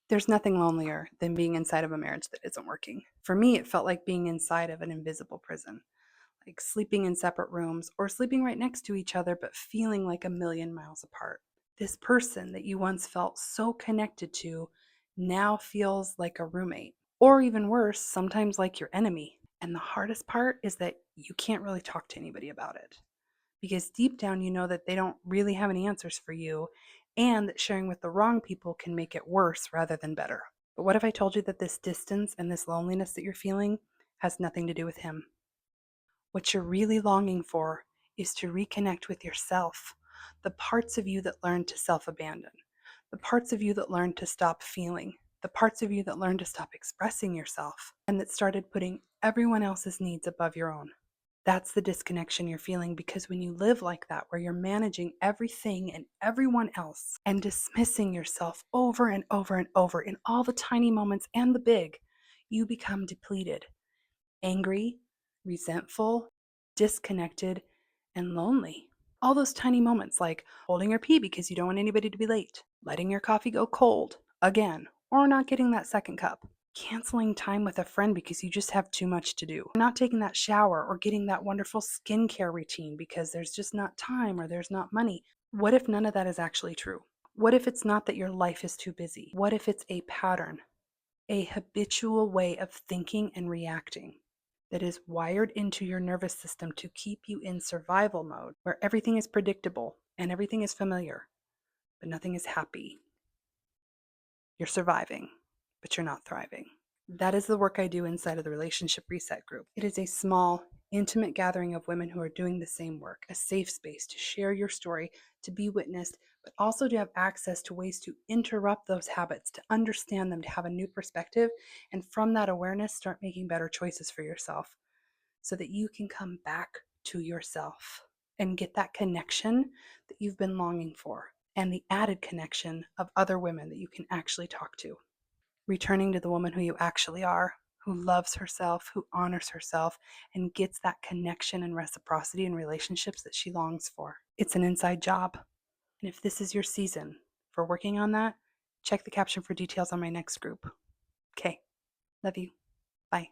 There's nothing lonelier than being inside of a marriage that isn't working. For me, it felt like being inside of an invisible prison, like sleeping in separate rooms or sleeping right next to each other, but feeling like a million miles apart. This person that you once felt so connected to now feels like a roommate, or even worse, sometimes like your enemy. And the hardest part is that you can't really talk to anybody about it because deep down you know that they don't really have any answers for you and that sharing with the wrong people can make it worse rather than better. But what if I told you that this distance and this loneliness that you're feeling has nothing to do with him? What you're really longing for is to reconnect with yourself, the parts of you that learned to self abandon, the parts of you that learned to stop feeling, the parts of you that learned to stop expressing yourself, and that started putting everyone else's needs above your own. That's the disconnection you're feeling because when you live like that, where you're managing everything and everyone else and dismissing yourself over and over and over in all the tiny moments and the big, you become depleted, angry, resentful, disconnected, and lonely. All those tiny moments like holding your pee because you don't want anybody to be late, letting your coffee go cold again, or not getting that second cup, canceling time with a friend because you just have too much to do, not taking that shower or getting that wonderful skincare routine because there's just not time or there's not money. What if none of that is actually true? What if it's not that your life is too busy? What if it's a pattern, a habitual way of thinking and reacting that is wired into your nervous system to keep you in survival mode, where everything is predictable and everything is familiar, but nothing is happy? You're surviving, but you're not thriving. That is the work I do inside of the Relationship Reset Group. It is a small, intimate gathering of women who are doing the same work, a safe space to share your story, to be witnessed, but also to have access to ways to interrupt those habits, to understand them, to have a new perspective, and from that awareness, start making better choices for yourself so that you can come back to yourself and get that connection that you've been longing for and the added connection of other women that you can actually talk to. Returning to the woman who you actually are, who loves herself, who honors herself, and gets that connection and reciprocity in relationships that she longs for. It's an inside job. And if this is your season for working on that, check the caption for details on my next group. Okay, love you. Bye.